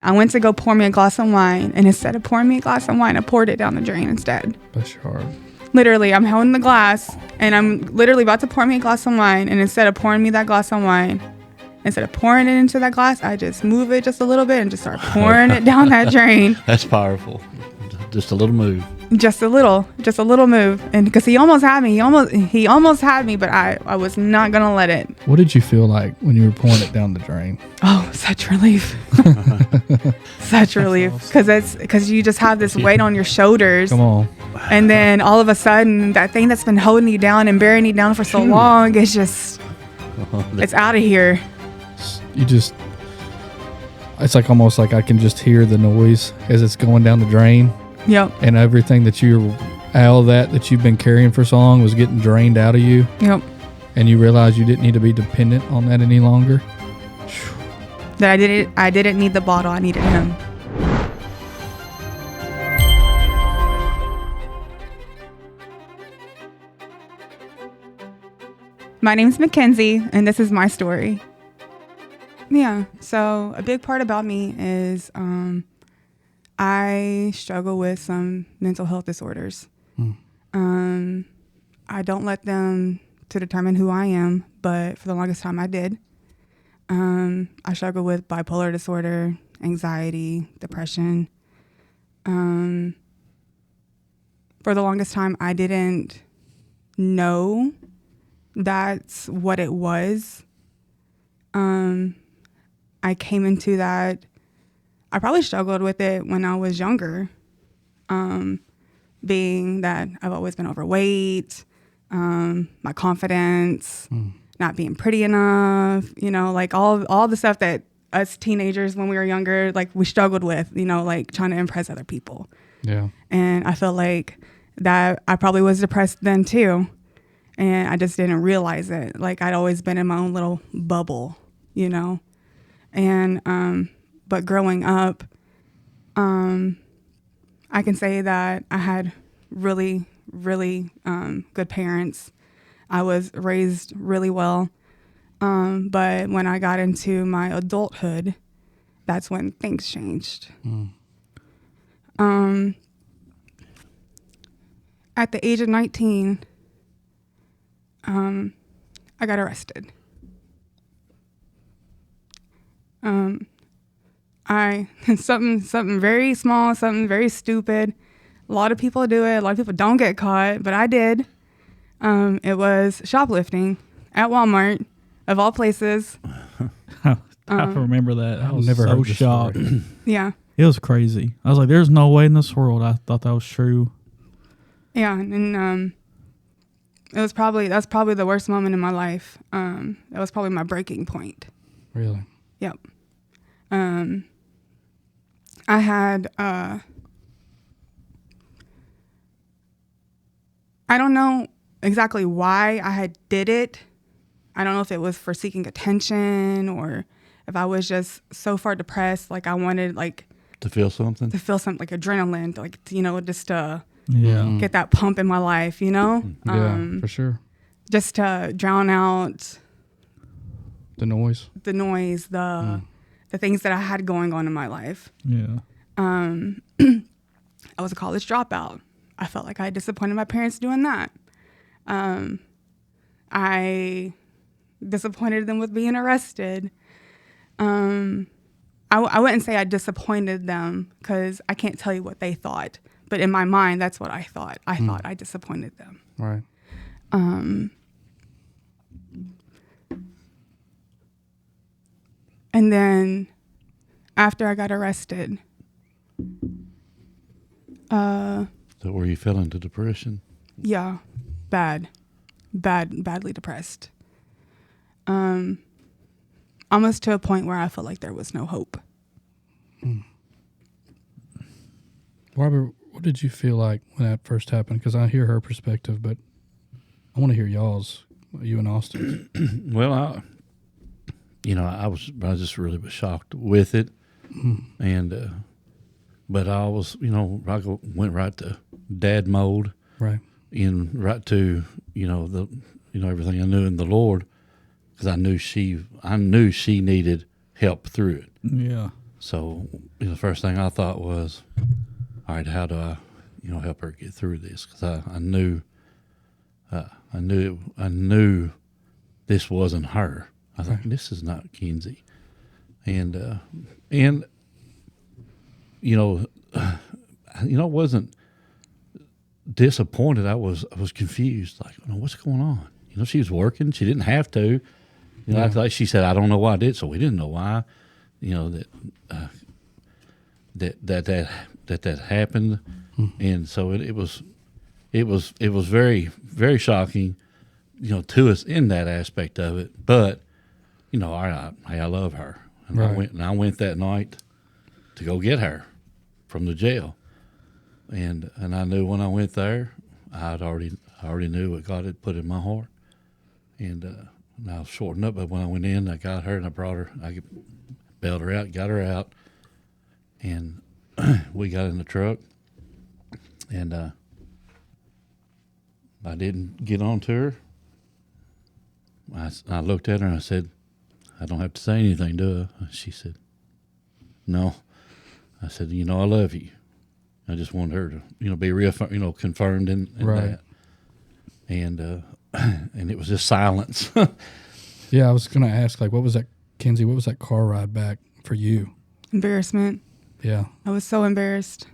I went to go pour me a glass of wine, and instead of pouring me a glass of wine, I poured it down the drain instead. Bless your heart. Literally, I'm holding the glass, and I'm literally about to pour me a glass of wine, and instead of pouring me that glass of wine, instead of pouring it into that glass, I just move it just a little bit and just start pouring it down that drain. That's powerful. Just a little move. Just a little move. And because he almost had me, he almost had me, but I was not going to let it. What did you feel like when you were pouring it down the drain? Oh, such relief. Such relief. Because you just have this weight on your shoulders. Come on. And then all of a sudden, that thing that's been holding you down and burying you down for so long, it's just, it's out of here. It's like almost like I can just hear the noise as it's going down the drain. Yep. And everything all that you've been carrying for so long was getting drained out of you. Yep. And you realized you didn't need to be dependent on that any longer. That I didn't need the bottle, I needed him. My name's Kenzie, and this is my story. Yeah, so a big part about me is I struggle with some mental health disorders. I don't let them to determine who I am, but for the longest time I did. I struggle with bipolar disorder, anxiety, depression. For the longest time I didn't know that's what it was. I came into that, I probably struggled with it when I was younger, being that I've always been overweight, my confidence, not being pretty enough, like all the stuff that us teenagers when we were younger, like we struggled with, like trying to impress other people. Yeah. And I feel like that I probably was depressed then too. And I just didn't realize it. Like I'd always been in my own little bubble, And, but growing up, I can say that I had really, really good parents. I was raised really well. But when I got into my adulthood, that's when things changed. At the age of 19, I got arrested. Something very small, something very stupid. A lot of people do it. A lot of people don't get caught, but I did. It was shoplifting at Walmart, of all places. I remember that. I was never so heard this shocked. story. Yeah. It was crazy. I was like, there's no way in this world I thought that was true. Yeah, and that's probably the worst moment in my life. That was probably my breaking point. Really? Yep. I had, I don't know exactly why I had did it. I don't know if it was for seeking attention or if I was just so far depressed, like I wanted To feel something, like adrenaline, just to get that pump in my life, Yeah, for sure. Just to drown out The noise, the things that I had going on in my life. Yeah. I was a college dropout. I felt like I had disappointed my parents doing that. I disappointed them with being arrested. I wouldn't say I disappointed them because I can't tell you what they thought. But in my mind, that's what I thought. I thought I disappointed them. right? And then after I got arrested, so were you fell into depression? yeah, badly depressed. Almost to a point where I felt like there was no hope. Robert, what did you feel like when that first happened? Because I hear her perspective, but I want to hear y'all's, you and Austin. Well, I was just really shocked with it, and but I was, I went right to dad mode, Right. Right to everything I knew in the Lord, because I knew she needed help through it. Yeah. So the first thing I thought was, all right, how do I, help her get through this? Because I knew this wasn't her. I thought this is not Kenzie, and wasn't disappointed. I was confused. Like, what's going on? She was working. She didn't have to. Like she said, I don't know why I did. So we didn't know why. That happened, and so it was very, very shocking, to us in that aspect of it. But I love her, and Right. I went that night to go get her from the jail, and I knew when I went there, I already knew what God had put in my heart, and I was shortened up. But when I went in, I got her and I brought her. I bailed her out, got her out, and we got in the truck, and I didn't get on to her. I looked at her and I said, I don't have to say anything to her. She said, no. I said, I love you. I just wanted her to, be confirmed in Right. that. And and it was just silence. Yeah, I was going to ask, like, what was that, Kenzie, what was that car ride back for you? Embarrassment. Yeah. I was so embarrassed,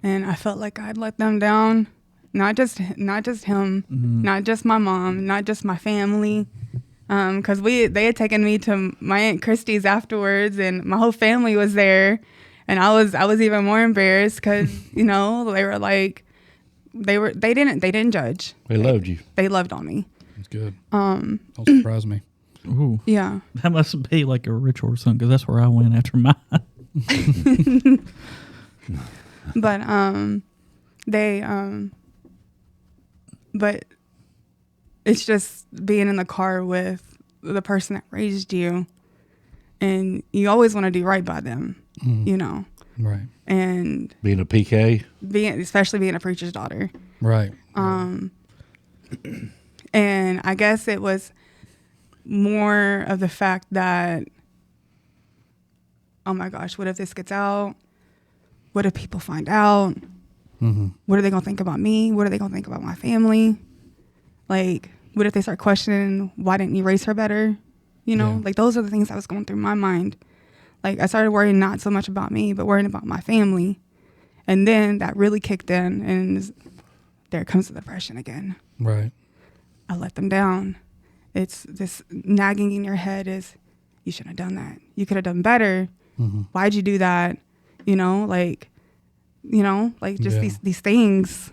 and I felt like I'd let them down. Not just him, not just my mom, not just my family, because they had taken me to my Aunt Christie's afterwards, and my whole family was there, and I was even more embarrassed because they were like they didn't judge. They loved you. They loved on me. It's good. Don't surprise me. Ooh, Yeah. that must be like a ritual or something, because that's where I went after mine. But but it's just being in the car with the person that raised you, and you always want to do right by them, Right. and Being a PK. especially being a preacher's daughter. Right. And I guess it was more of the fact that, oh my gosh, what if this gets out? What if people find out? Mm-hmm. What are they going to think about me? What are they going to think about my family? Like, what if they start questioning, why didn't you raise her better? Yeah. Like, those are the things that was going through my mind. Like, I started worrying not so much about me, but worrying about my family. And then that really kicked in, and there comes the depression again. Right. I let them down. It's this nagging in your head is, you shouldn't have done that. You could have done better. Mm-hmm. Why'd you do that? Just Yeah. these things.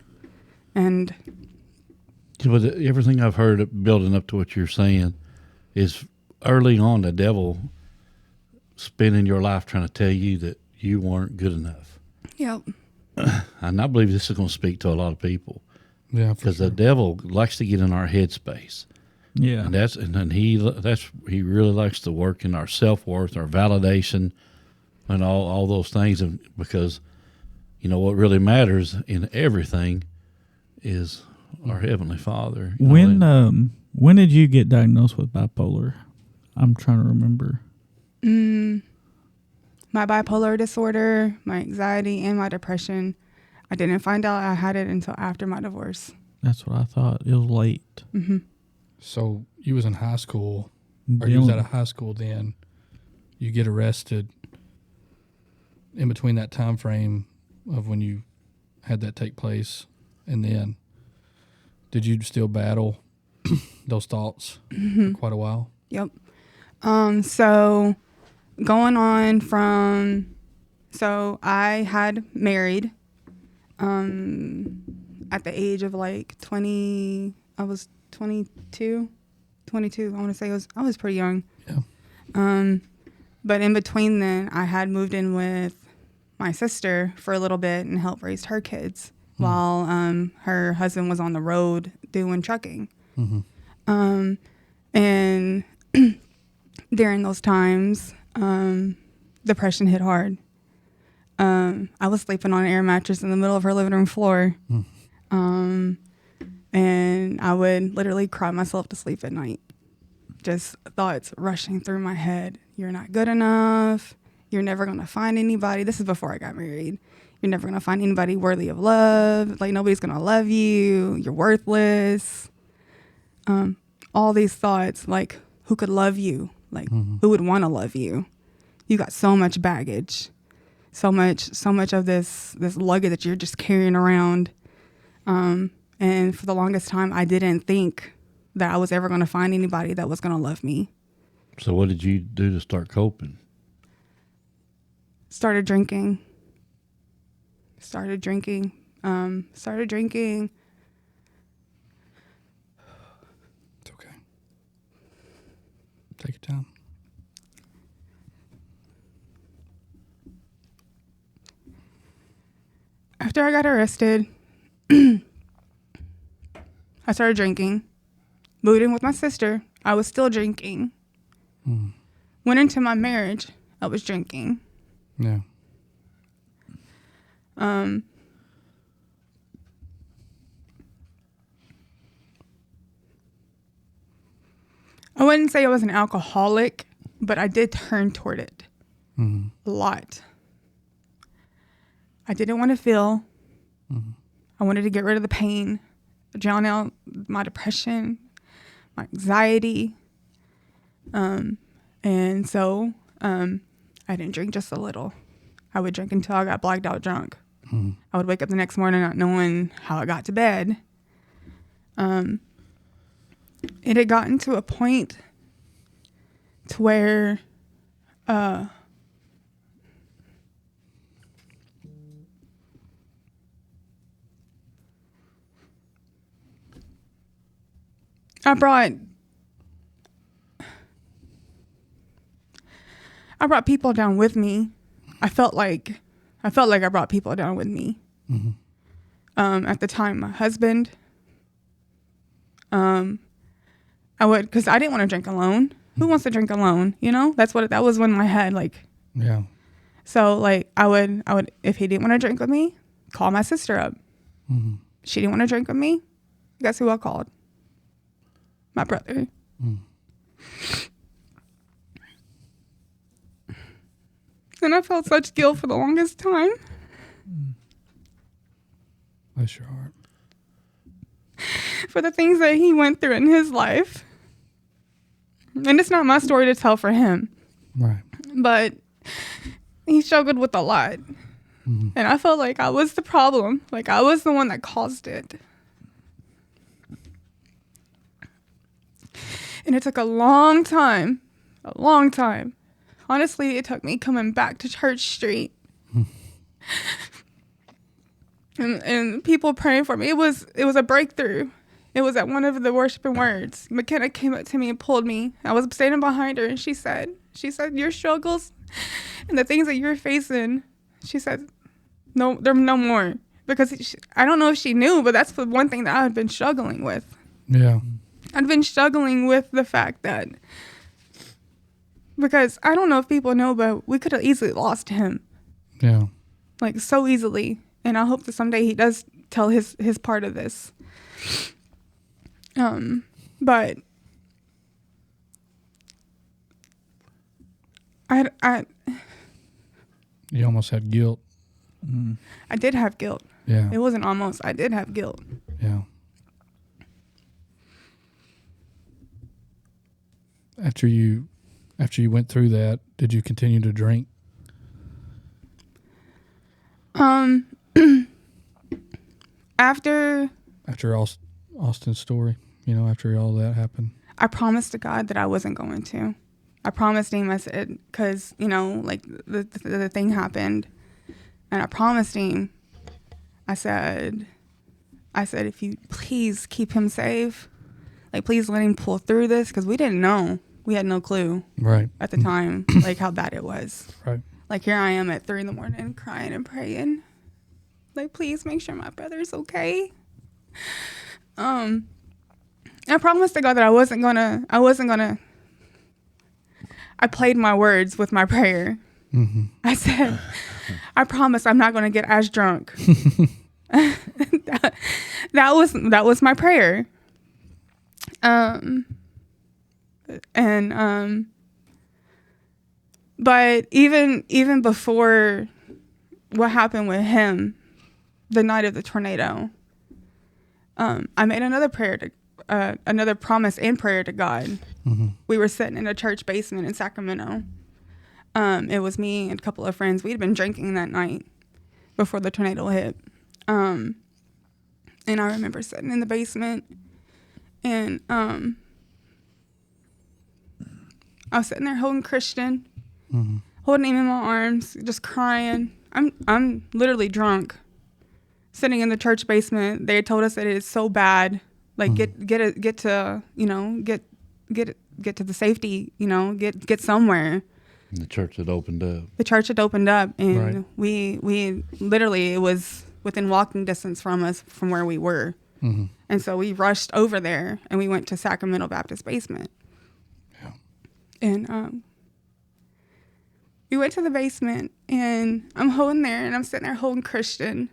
And But everything I've heard building up to what you're saying is early on the devil spending your life trying to tell you that you weren't good enough. yep. And I believe this is going to speak to a lot of people Yeah, for because sure. the devil likes to get in our headspace. Yeah. And he really likes to work in our self-worth, our validation, and all those things. And because what really matters in everything is our Heavenly Father. When did you get diagnosed with bipolar? I'm trying to remember. My bipolar disorder, my anxiety, and my depression, I didn't find out I had it until after my divorce. That's what I thought. It was late. Mm-hmm. So you was in high school, or you was out of high school then. You get arrested in between that time frame of when you had that take place, and then did you still battle those thoughts for quite a while? Yep. So going on from, so I had married at the age of like 20, I was 22, I want to say I was pretty young. Yeah. But in between then, I had moved in with my sister for a little bit and helped raise her kids while her husband was on the road doing trucking. Mm-hmm. And during those times, depression hit hard. I was sleeping on an air mattress in the middle of her living room floor. And I would literally cry myself to sleep at night. Just thoughts rushing through my head. You're not good enough. You're never going to find anybody. This is before I got married. You're never going to find anybody worthy of love. Like, nobody's going to love you. You're worthless. All these thoughts, like, who could love you? Like, who would want to love you? You got so much baggage, so much of this luggage that you're just carrying around. And for the longest time, I didn't think that I was ever going to find anybody that was going to love me. So what did you do to start coping? Started drinking. It's okay. Take your time. After I got arrested, I started drinking. Moved in with my sister. I was still drinking. Went into my marriage. I was drinking. Yeah. I wouldn't say I was an alcoholic, but I did turn toward it a lot. I didn't want to feel. I wanted to get rid of the pain, drown out my depression, my anxiety. And so I didn't drink just a little. I would drink until I got blacked out drunk. I would wake up the next morning not knowing how I got to bed. It had gotten to a point to where I brought people down with me. I felt like I brought people down with me. At the time, my husband. I would, because I didn't want to drink alone. Who wants to drink alone? You know, that was in my head. Like, Yeah. so like I would, if he didn't want to drink with me, call my sister up. She didn't want to drink with me. Guess who I called? My brother. And I felt such guilt for the longest time. Bless your heart. For the things that he went through in his life. And it's not my story to tell for him. Right. But he struggled with a lot. And I felt like I was the problem. Like I was the one that caused it. And it took a long time. Honestly, it took me coming back to Church Street. And people praying for me. It was a breakthrough. It was at one of the worshiping words. McKenna came up to me and pulled me. I was standing behind her, and she said, your struggles and the things that you're facing, she said, no, there are no more. Because I don't know if she knew, but that's the one thing that I had been struggling with. Yeah. I'd been struggling with the fact that, because I don't know if people know, but we could have easily lost him. Yeah. Like so easily. And I hope that someday he does tell his part of this. But I You almost had guilt. I did have guilt. Yeah. It wasn't almost. I did have guilt. Yeah. After you went through that, did you continue to drink? After Austin's story, after all that happened. I promised to God that I wasn't going to. I promised him, I said, because, like the thing happened. And I promised him, I said, if you please keep him safe, like, please let him pull through this, because we didn't know. We had no clue. Right. At the time, like, how bad it was. Right. Like, here I am at 3 a.m. crying and praying. Like, please make sure my brother's okay. I promised to God that I wasn't gonna. I played my words with my prayer. I said, I promise I'm not gonna get as drunk. that was my prayer. But even before what happened with him, the night of the tornado, I made another another promise and prayer to God. Mm-hmm. We were sitting in a church basement in Sacramento. It was me and a couple of friends. We'd been drinking that night before the tornado hit. And I remember sitting in the basement, and I was sitting there holding Christian, holding him in my arms, just crying. I'm literally drunk, sitting in the church basement. They had told us that it is so bad. Like get to the safety. Get somewhere. The church had opened up. The church had opened up, and Right. we literally, it was within walking distance from us from where we were. Mm-hmm. And so we rushed over there, and we went to Sacramento Baptist basement. Yeah. And we went to the basement, and I'm holding there, and I'm sitting there holding Christian.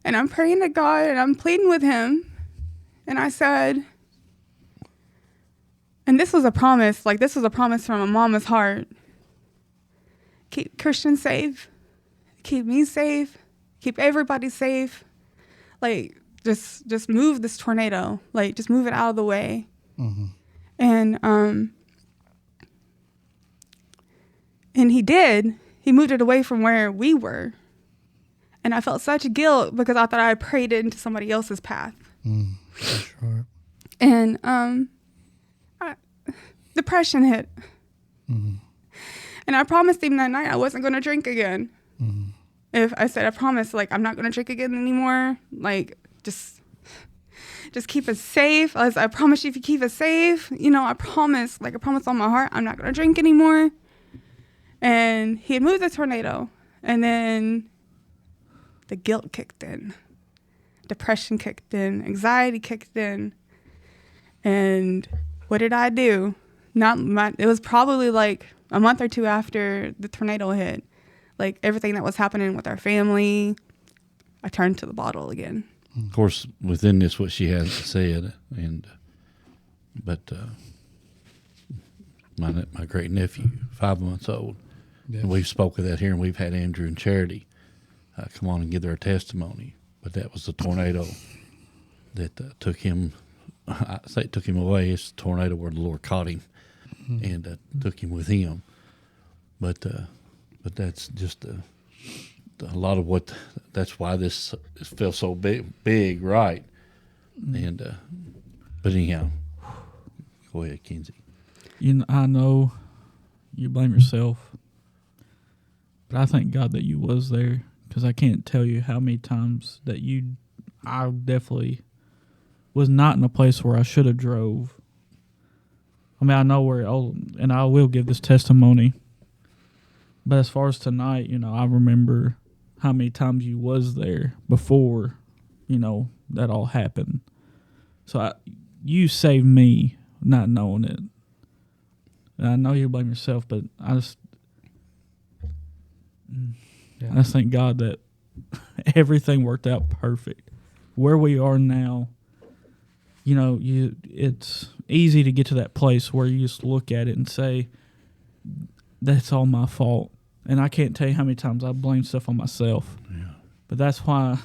And I'm praying to God, and I'm pleading with him. And I said, and this was a promise, like this was a promise from a mama's heart. Keep Christian safe. Keep me safe. Keep everybody safe. Like, just move this tornado. Like, just move it out of the way. Mm-hmm. And he did. He moved it away from where we were. And I felt such guilt because I thought I prayed it into somebody else's path. Sure. And depression hit. Mm-hmm. And I promised him that night I wasn't going to drink again. Mm-hmm. If I said, I promise, like, I'm not going to drink again anymore. Like, just keep us safe. I promise you, if you keep us safe, I promise on my heart, I'm not going to drink anymore. And he had moved the tornado. And then the guilt kicked in. Depression kicked in. Anxiety kicked in. And what did I do? It was probably like a month or two after the tornado hit. Like, everything that was happening with our family, I turned to the bottle again. Of course, within this, what she has said, but my great nephew, 5 months old, Yeah. and we've spoke of that here, and we've had Andrew and Charity come on and give their testimony. But that was the tornado that took him. I say it took him away. It's the tornado where the Lord caught him and took him with him. But that's just a lot of what. That's why this feels so big, right? And but anyhow, go ahead, Kenzie. I know you blame yourself, but I thank God that you was there, because I can't tell you how many times that I definitely was not in a place where I should have drove. I mean, I know and I will give this testimony, but as far as tonight, I remember how many times you was there before, that all happened. So you saved me not knowing it. And I know you blame yourself, but I just thank God that everything worked out perfect. Where we are now, it's easy to get to that place where you just look at it and say, that's all my fault. And I can't tell you how many times I blame stuff on myself. Yeah. But that's why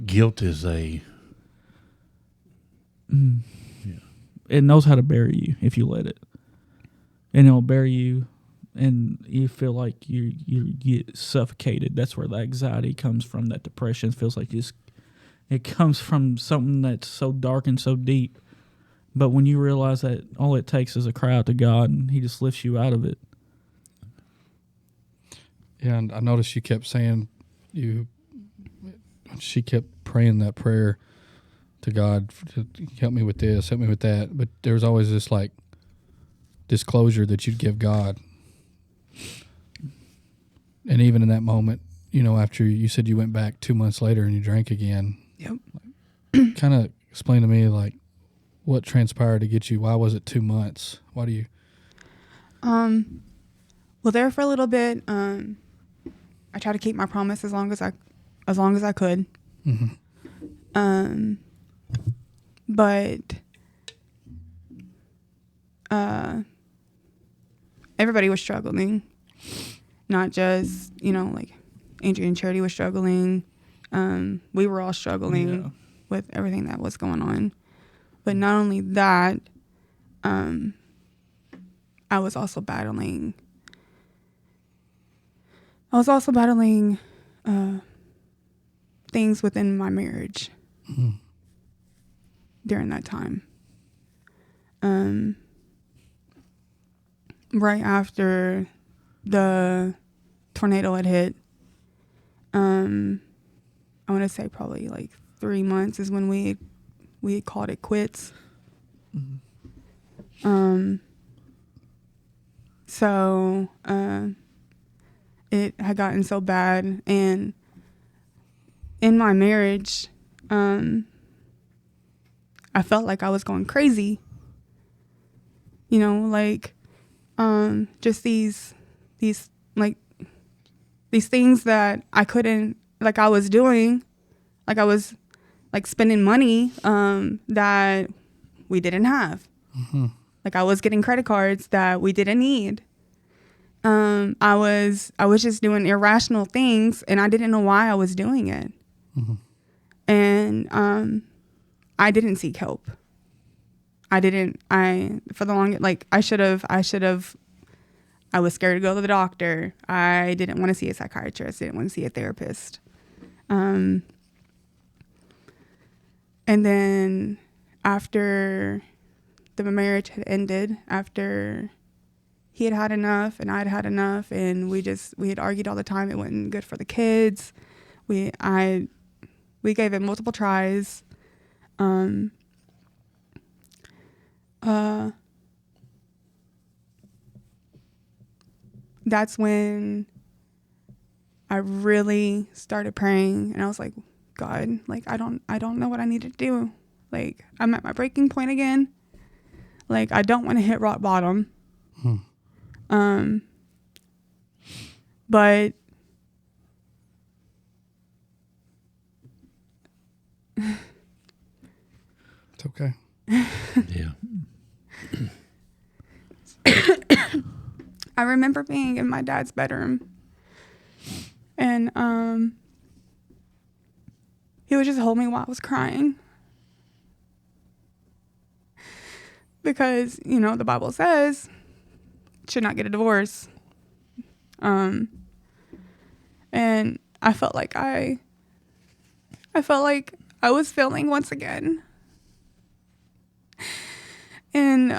Guilt is it knows how to bury you if you let it. And it'll bury you, and you feel like you get suffocated. That's where the anxiety comes from, that depression. It feels like it comes from something that's so dark and so deep. But when you realize that all it takes is a cry out to God, and he just lifts you out of it. Yeah, and I noticed you kept saying she kept praying that prayer to God, help me with this, help me with that. But there was always this like disclosure that you'd give God. And even in that moment, after you said you went back 2 months later and you drank again. Yep. Kind of explain to me like what transpired to get you. Why was it 2 months? Why do you? Well, there for a little bit, I tried to keep my promise as long as I could. Mm-hmm. But everybody was struggling. Not just, like Andrea and Charity was struggling. We were all struggling with everything that was going on. But not only that, I was also battling things within my marriage during that time. Right after the tornado had hit, I want to say probably like 3 months is when we had called it quits. So it had gotten so bad, and in my marriage, I felt like I was going crazy. Just these things that I couldn't, like I was doing, like I was like spending money that we didn't have. Like I was getting credit cards that we didn't need. I was just doing irrational things, and I didn't know why I was doing it. And I didn't seek help. I was scared to go to the doctor. I didn't want to see a psychiatrist. I didn't want to see a therapist. And then after the marriage had ended, after he had had enough and I'd had enough, and we had argued all the time. It wasn't good for the kids. We gave it multiple tries. That's when I really started praying, and I was like, God, like I don't know what I need to do. Like I'm at my breaking point again. Like I don't want to hit rock bottom. But it's okay. Yeah. I remember being in my dad's bedroom, and he would just hold me while I was crying, because the Bible says should not get a divorce. And I felt like I was failing once again. And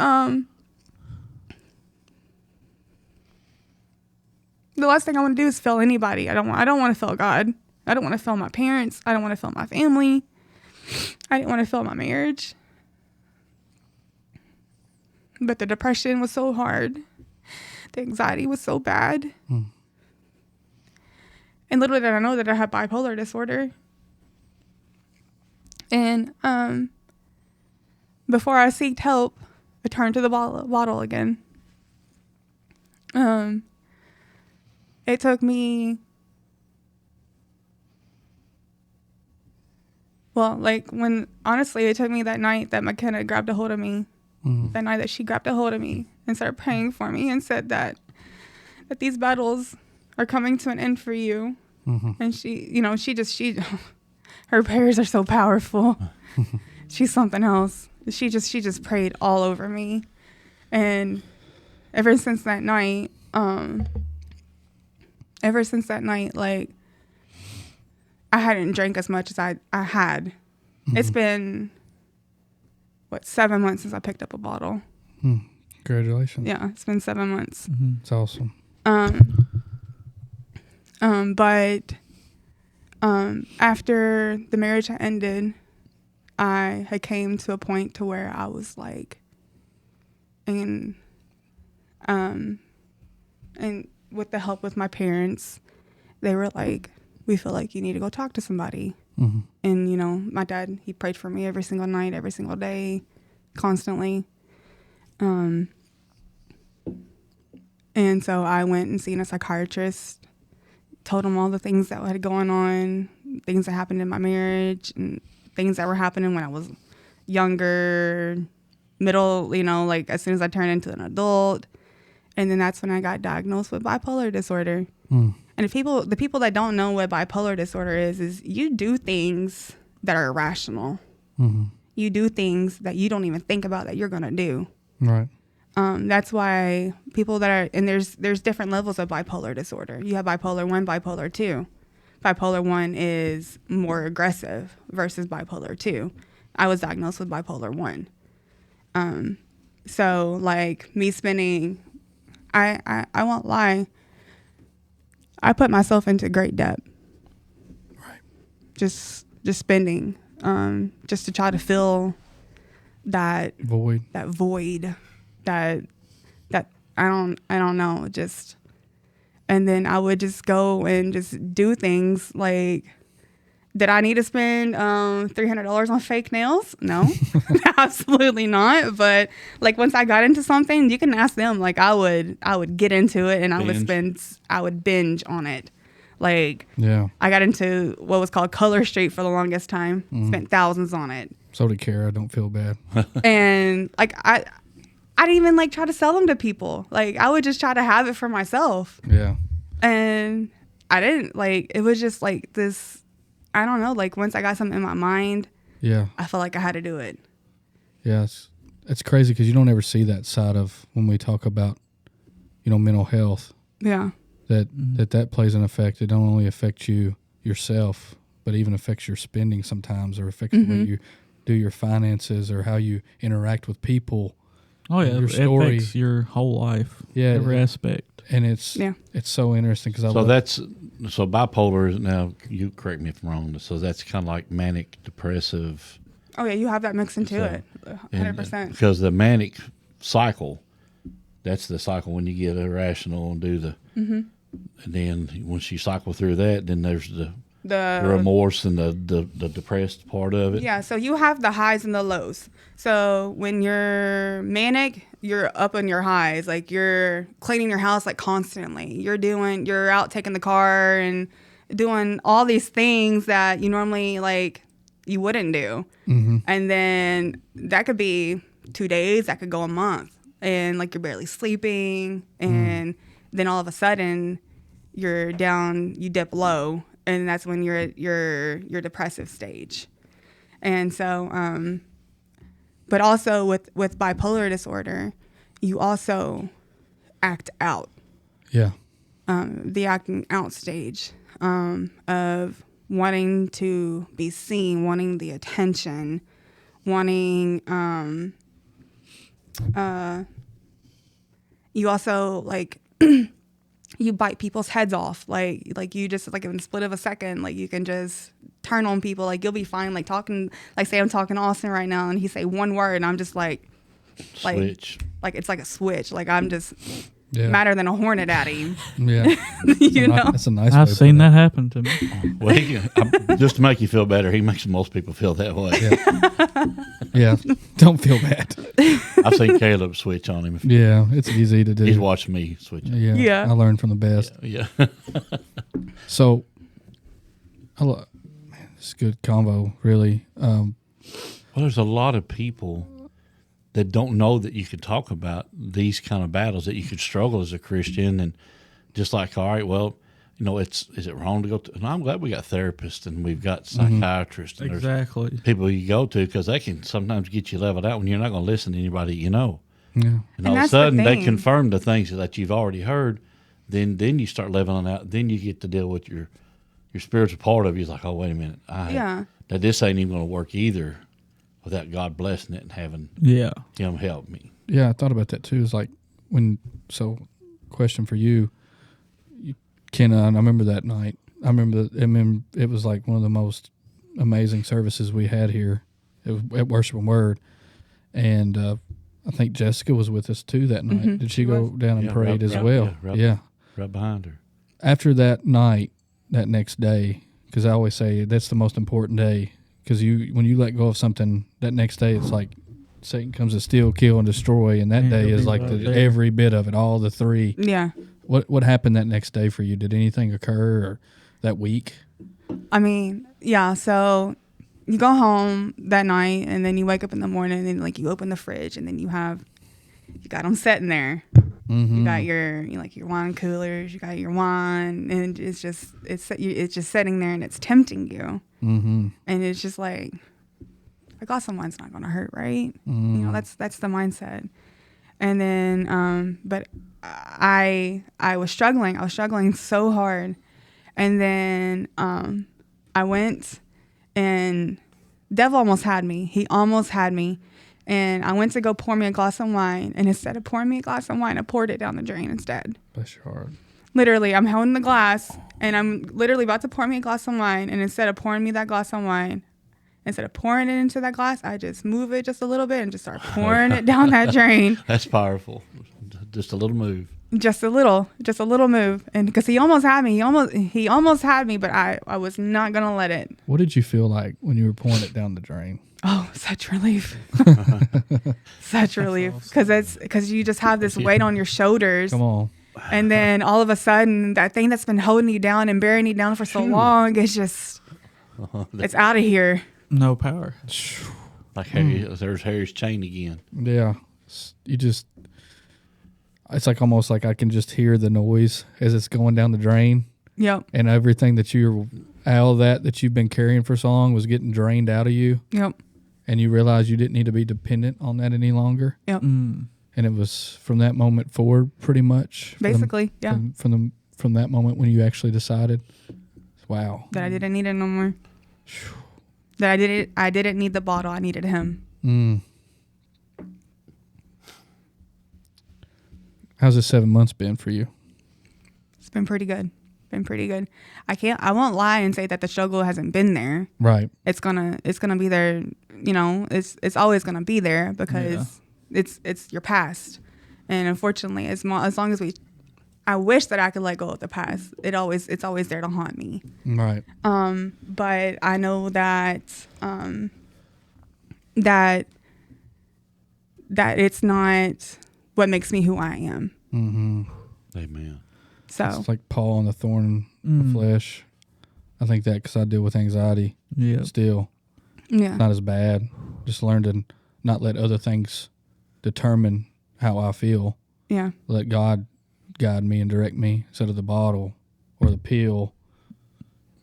the last thing I want to do is fail anybody. I don't want to fail God. I don't want to fail my parents. I don't want to fail my family. I didn't want to fail my marriage. But the depression was so hard. The anxiety was so bad. And little did I know that I had bipolar disorder. And before I sought help, I turned to the bottle again. It took me, it took me that night that McKenna grabbed a hold of me. That night that she grabbed a hold of me and started praying for me and said that these battles are coming to an end for you. And she her prayers are so powerful. She's something else. She just prayed all over me. And ever since that night, like I hadn't drank as much as I had. It's been 7 months since I picked up a bottle. Congratulations. Yeah, it's been 7 months. It's awesome. But after the marriage had ended, I had came to a point to where I was like, and with the help with my parents, they were like, we feel like you need to go talk to somebody. And, my dad, he prayed for me every single night, every single day, constantly. And so I went and seen a psychiatrist, told him all the things that had going on, things that happened in my marriage, and things that were happening when I was younger, middle, like as soon as I turned into an adult. And then that's when I got diagnosed with bipolar disorder. Mm. And the people that don't know what bipolar disorder is you do things that are irrational. Mm-hmm. You do things that you don't even think about that you're going to do. Right. That's why people that are, and there's different levels of bipolar disorder. You have bipolar 1, bipolar 2. Bipolar 1 is more aggressive versus bipolar 2. I was diagnosed with bipolar 1. So like me spending, I won't lie, I put myself into great debt. Right. Just spending, just to try to fill that void, that I don't know, just, and then I would just go and just do things like, did I need to spend $300 on fake nails? No, absolutely not. But like once I got into something, you can ask them. Like I would get into it and I would binge on it. Like I got into what was called Color Street for the longest time. Spent thousands on it. So did Kara. Don't feel bad. And like I didn't even like try to sell them to people. Like I would just try to have it for myself. Yeah. And I didn't like. It was just like this. I don't know. Like once I got something in my mind, I felt like I had to do it. Yeah, it's crazy because you don't ever see that side of when we talk about, mental health. Yeah. That plays an effect. It don't only affect you yourself, but even affects your spending sometimes, or affects the way you do your finances or how you interact with people. Oh yeah, your it story, affects your whole life. Yeah, every aspect. And it's so interesting because so bipolar is, now you correct me if I'm wrong. So that's kind of like manic depressive. Oh yeah, you have that mixed into it, 100%. Because the manic cycle, that's the cycle when you get irrational and do the, and then once you cycle through that, then there's the remorse and the depressed part of it. Yeah, so you have the highs and the lows. So when you're manic, you're up on your highs. Like you're cleaning your house like constantly. You're out taking the car and doing all these things that you normally like you wouldn't do. Mm-hmm. And then that could be 2 days, that could go a month. And like you're barely sleeping, and then all of a sudden you're down, you dip low, and that's when you're at your depressive stage. And so but also with bipolar disorder, you also act out. Yeah. The acting out stage of wanting to be seen, wanting the attention, wanting you also like you bite people's heads off, like you just like in the split of a second, like you can just turn on people. Like you'll be fine, like talking, like say I'm talking to Austin right now and he say one word and I'm just like switch. Like it's like a switch, like I'm just madder than a hornet at him. Yeah. That's a nice I've way seen that happen to me. Well, just to make you feel better, he makes most people feel that way. Yeah. Don't feel bad. I've seen Caleb switch on him. Yeah, it's easy to do. He's watched me switch on him. Yeah. I learned from the best. Yeah. So, man, this is good convo, really. Well, there's a lot of people that don't know that you could talk about these kind of battles, that you could struggle as a Christian, and just like, all right, well, is it wrong to go to? And I'm glad we got therapists and we've got psychiatrists. And exactly. People you go to because they can sometimes get you leveled out when you're not going to listen to anybody you know. Yeah. And all of a sudden they confirm the things that you've already heard. Then you start leveling out. Then you get to deal with your spiritual part of you. It's like, oh, wait a minute. That this ain't even going to work either without God blessing it and having Him help me. Yeah, I thought about that too. It's like question for you, Ken, I remember that night. I remember it was like one of the most amazing services we had here. It was at Worship and Word. And I think Jessica was with us too that night. Did she go down and prayed as well? Right behind her. After that night, that next day, because I always say that's the most important day, because when you let go of something, that next day it's like Satan comes to steal, kill, and destroy, and that day is like every bit of it, all the three. Yeah. What happened that next day for you? Did anything occur or that week? I mean, yeah, so you go home that night and then you wake up in the morning and like you open the fridge and then you got them sitting there You got your your wine coolers, you got your wine, and it's just sitting there and it's tempting you, and it's just like a glass of wine's not gonna hurt, right? That's the mindset. And then, but I was struggling. I was struggling so hard, and then I went, and devil almost had me. He almost had me. And I went to go pour me a glass of wine. And instead of pouring me a glass of wine, I poured it down the drain instead. Bless your heart. Literally, I'm holding the glass. And I'm literally about to pour me a glass of wine. And instead of pouring me that glass of wine, instead of pouring it into that glass, I just move it just a little bit and just start pouring it down that drain. That's powerful. Just a little move. Just a little move. And because he almost had me. He almost had me, but I was not going to let it. What did you feel like when you were pouring it down the drain? Oh, such relief. Such relief. Because you just have this weight on your shoulders. Come on. And then all of a sudden, that thing that's been holding you down and bearing you down for so long, it's just, it's out of here. No power. Like Harry, there's Harry's chain again. Yeah. It's like almost like I can just hear the noise as it's going down the drain. Yep. And everything that all that you've been carrying for so long was getting drained out of you. Yep. And you realize you didn't need to be dependent on that any longer. Yep. And it was from that moment forward, pretty much. Basically, yeah. From that moment when you actually decided, wow, that I didn't need it no more. That I didn't need the bottle. I needed him. How's the 7 months been for you? It's been pretty good. I won't lie and say that the struggle hasn't been there. Right. It's gonna be there. It's always gonna be there because it's your past. And unfortunately, as long as I wish that I could let go of the past. It's always there to haunt me. Right. But I know that that it's not what makes me who I am. Mm-hmm. Amen. So it's like Paul on the thorn in the flesh. I think that because I deal with anxiety. Yeah. Still. Yeah. Not as bad. Just learn to not let other things determine how I feel. Yeah. Let God guide me and direct me instead of the bottle or the pill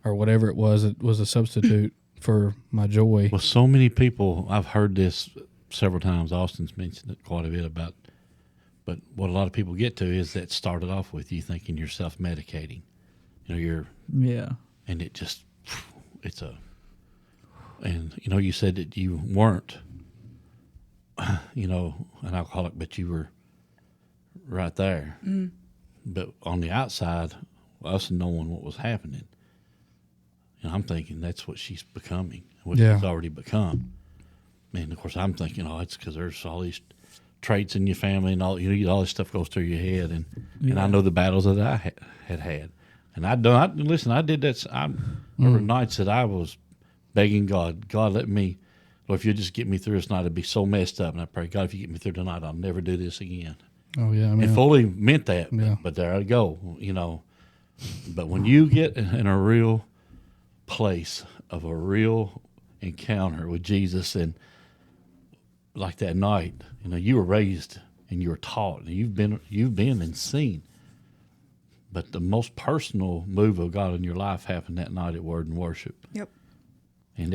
or whatever it was. It was a substitute for my joy. Well, so many people, I've heard this several times. Austin's mentioned it quite a bit about. But what a lot of people get to is that started off with you thinking you're self-medicating. Yeah. And you said that you weren't, an alcoholic, but you were right there. Mm. But on the outside, us knowing what was happening, I'm thinking that's what she's becoming, what she's already become. And of course, I'm thinking, it's because there's all these traits in your family and all all this stuff goes through your head, and I know the battles that I had, and I did that. There were nights that I was begging God, let me, Lord, if you just get me through this night, I'd be so messed up, and I pray, God, if you get me through tonight, I'll never do this again. Oh yeah, and fully meant that. But there I go, But when you get in a real place of a real encounter with Jesus, and like that night, you were raised and you were taught, and you've been and seen. But the most personal move of God in your life happened that night at Word and Worship. Yep. And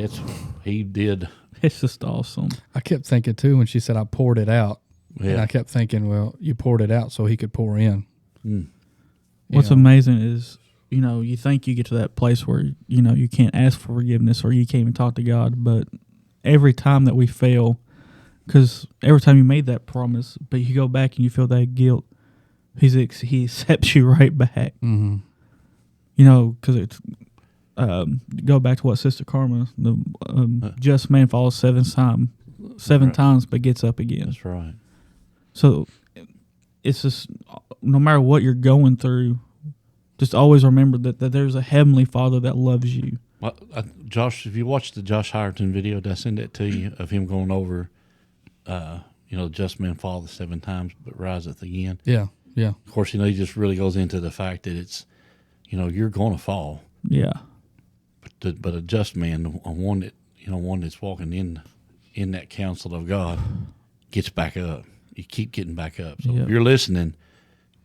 He did. It's just awesome. I kept thinking too when she said I poured it out. Yeah. And I kept thinking, well, you poured it out so He could pour in. Mm. What's amazing is, you think you get to that place where, you can't ask for forgiveness or you can't even talk to God. But every time that we fail, because every time you made that promise, but you go back and you feel that guilt, He accepts you right back. Mm-hmm. Because it's, go back to what Sister Karma, the just man falls seven times, but gets up again. That's right. So it's just, no matter what you're going through, just always remember that there's a Heavenly Father that loves you. Well, Josh, if you watched the Josh Hyerton video, did I send that to you, of him going over, just men fall 7 times but riseth again? Yeah, yeah. Of course, he just really goes into the fact that it's, you're going to fall. Yeah. But a just man, one that's walking in that counsel of God, gets back up. You keep getting back up. So if you're listening,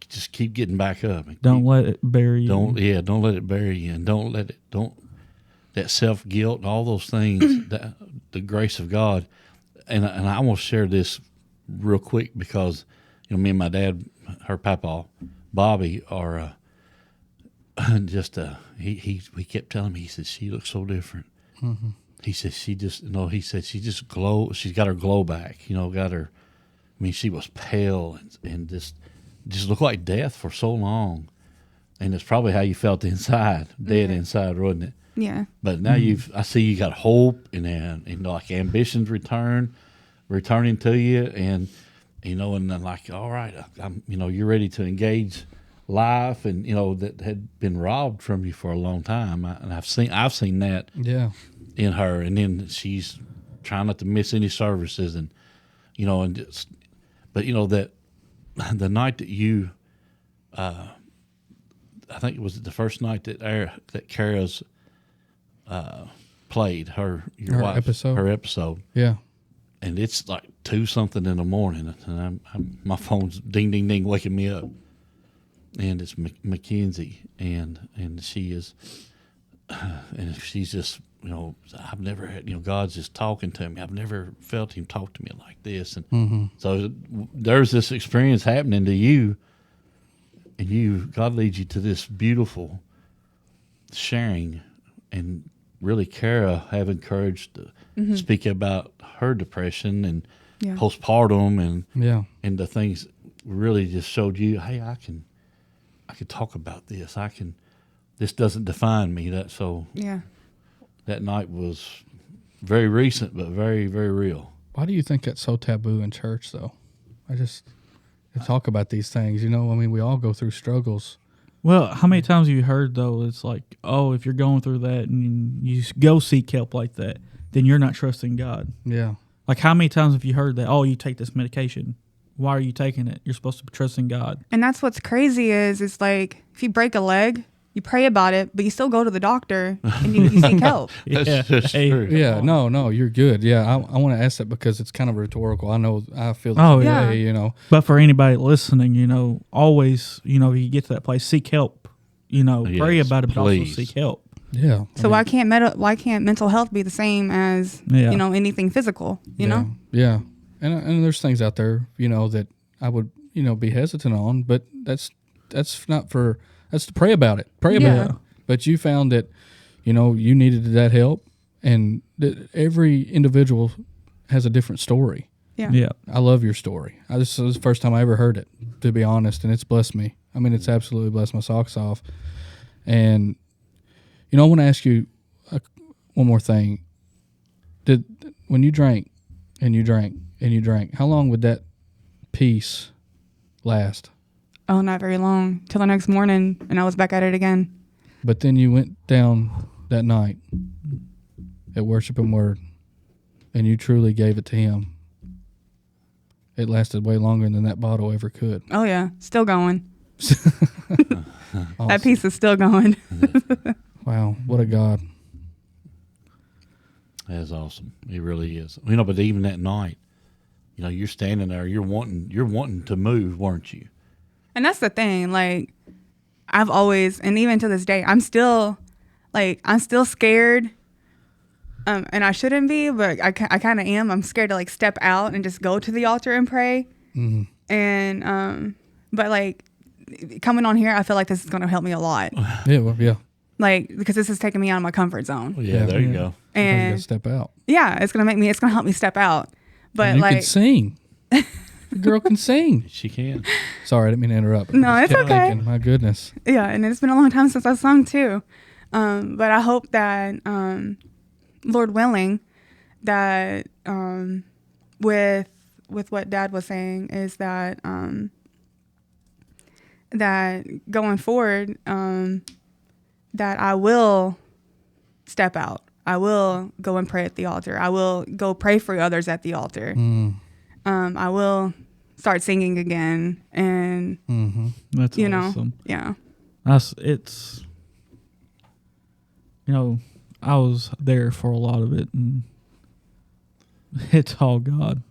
just keep getting back up. And Don't let it bury you. don't let it bury you, and don't that self guilt and all those things. That the grace of God, and I want to share this real quick because me and my dad, her papa, Bobby, are just he kept telling me, he said she looks so different. Mm-hmm. He said she just glow. She's got her glow back. Got her. I mean, she was pale and just looked like death for so long, and it's probably how you felt inside, dead inside, wasn't it? Yeah. But now I see you got hope and like ambitions returning to you, and and then like, all right, I'm you're ready to engage life, and that had been robbed from you for a long time, and I've seen that in her, and then she's trying not to miss any services, and but that the night that you, I think it was the first night that Kara's played her episode. Yeah. And it's like 2-something in the morning, and my phone's ding ding ding waking me up, and it's Kenzie, and she is, and she's just I've never had God's just talking to me. I've never felt Him talk to me like this, and so there's this experience happening to you, and God leads you to this beautiful sharing, and really Kara having courage to speak about her depression and postpartum and the things really just showed you, hey, I can talk about this. This doesn't define me. That night was very recent, but very, very real. Why do you think that's so taboo in church, though? To talk about these things, I mean, we all go through struggles. Well, how many times have you heard, though, it's like, oh, if you're going through that and you go seek help like that, then you're not trusting God. Yeah. Like, how many times have you heard that, oh, you take this medication. Why are you taking it? You're supposed to be trusting God. And that's what's crazy is like, if you break a leg, you pray about it, but you still go to the doctor and you seek help. That's true. Yeah, no, you're good. Yeah, I want to ask that because it's kind of rhetorical. I know I feel the Oh, same way, But for anybody listening, always, if you get to that place, seek help. Pray about it, but also seek help. Yeah. So why can't mental health be the same as anything physical? You know? Yeah, and there's things out there that I would be hesitant on, but that's not for. That's to pray about it. Pray about it. But you found that, you needed that help, and that every individual has a different story. Yeah. I love your story. This is the first time I ever heard it, to be honest, and it's blessed me. I mean, it's absolutely blessed my socks off. And, I want to ask you one more thing. When you drank and you drank and you drank, how long would that peace last? Oh, not very long. Till the next morning, and I was back at it again. But then you went down that night at Worship and Word, and you truly gave it to Him. It lasted way longer than that bottle ever could. Oh, yeah. Still going. Awesome. That piece is still going. Wow. What a God. That's awesome. It really is. But even that night, you're standing there, you're wanting to move, weren't you? And that's the thing. Like, I've always, and even to this day, I'm still scared. And I shouldn't be, but I kind of am. I'm scared to like step out and just go to the altar and pray. Mm-hmm. And, but like coming on here, I feel like this is going to help me a lot. Yeah. Like, because this is taking me out of my comfort zone. Well, yeah, there you go. And you And gotta step out. yeah, it's going to help me step out. But And you like, can sing. The girl can sing. She can. Sorry, I didn't mean to interrupt. No, I just it's kept okay. thinking, my goodness. yeah, and it's been a long time since I've sung too. But I hope that, Lord willing, that with what Dad was saying is that that going forward, that I will step out. I will go and pray at the altar. I will go pray for others at the altar. I will start singing again, and That's you awesome. know, yeah. It's I was there for a lot of it, and it's all God.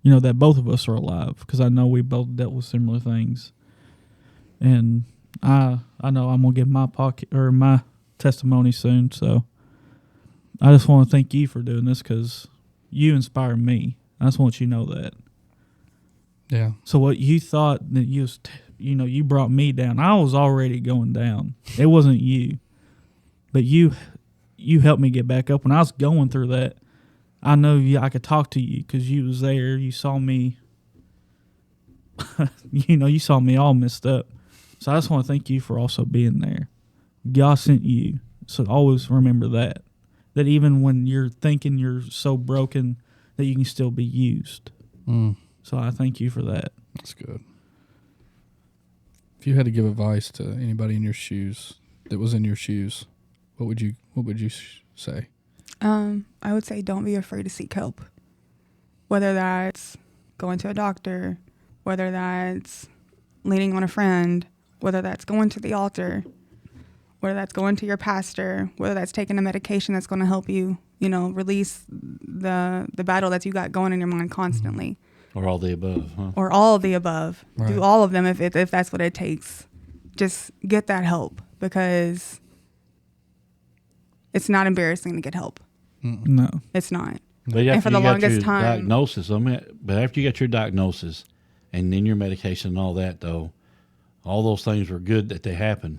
That both of us are alive, because I know we both dealt with similar things. And I know I'm gonna give my my testimony soon. So I just want to thank you for doing this because you inspire me. I just want you to know that. Yeah. So what you thought that you brought me down. I was already going down. It wasn't you, but you helped me get back up when I was going through that. I know I could talk to you because you was there. You saw me. You saw me all messed up. So I just want to thank you for also being there. God sent you. So always remember that. That even when you're thinking you're so broken, that you can still be used. So I thank you for that. That's good. If you had to give advice to anybody in your shoes that was in your shoes, what would you say? I would say don't be afraid to seek help. Whether that's going to a doctor, whether that's leaning on a friend, whether that's going to the altar, whether that's going to your pastor, whether that's taking a medication that's going to help you, release the battle that you got going in your mind constantly. Or all the above, huh? Or all of the above. Right. Do all of them if that's what it takes. Just get that help because it's not embarrassing to get help. No. It's not. But And for the longest your time, diagnosis, but after you got your diagnosis and then your medication and all that, though, all those things were good that they happened,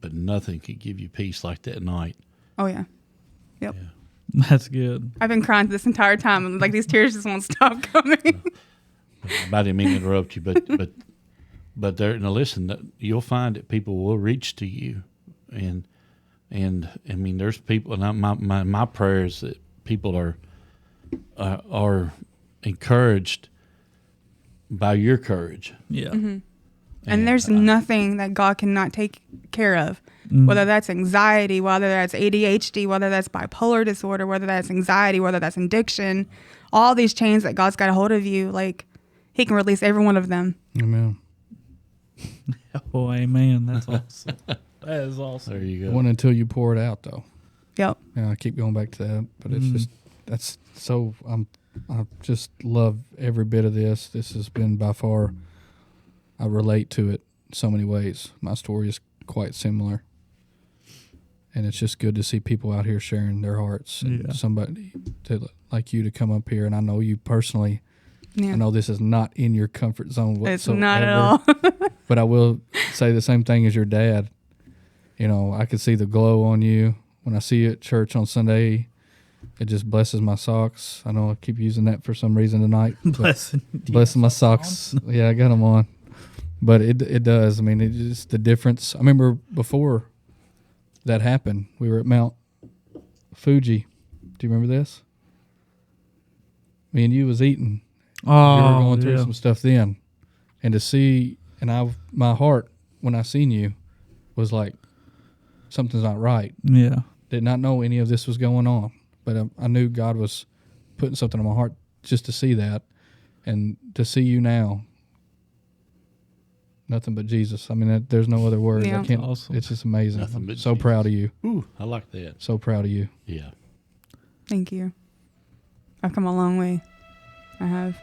but nothing could give you peace like that night. oh yeah. Yep. Yeah. That's good. I've been crying this entire time and like these tears just won't stop coming. I didn't mean to interrupt you, but there. Now listen, you'll find that people will reach to you, and I mean, there's people. And my prayer is that people are encouraged by your courage. Yeah. Mm-hmm. And there's nothing that God cannot take care of, whether that's anxiety, whether that's ADHD, whether that's bipolar disorder, whether that's anxiety, whether that's addiction, all these chains that God's got a hold of you, like he can release every one of them. Amen. Oh, amen. That's awesome. That is awesome. There you go. One until you pour it out, though. Yep. Yeah, I keep going back to that, but it's just that's so. I just love every bit of this. This has been by far. I relate to it so many ways. My story is quite similar, and it's just good to see people out here sharing their hearts and somebody like you to come up here. And I know you personally. Yeah. I know this is not in your comfort zone whatsoever. It's not at all. But I will say the same thing as your dad. I could see the glow on you when I see you at church on Sunday. It just blesses my socks. I know I keep using that for some reason tonight. Blessing my socks. Yeah, I got them on. But it does. I mean, it's just the difference. I remember before that happened, we were at Mount Fuji. Do you remember this? Me and you was eating. Oh, we were going through some stuff then. And to see, my heart, when I seen you, was like, something's not right. Yeah. Did not know any of this was going on. But I knew God was putting something in my heart just to see that. And to see you now, nothing but Jesus. I mean, there's no other word. Yeah. I can't. Awesome. It's just amazing. Nothing I'm but so Jesus. proud of you. Ooh, I like that. So proud of you. Yeah. Thank you. I've come a long way. I have.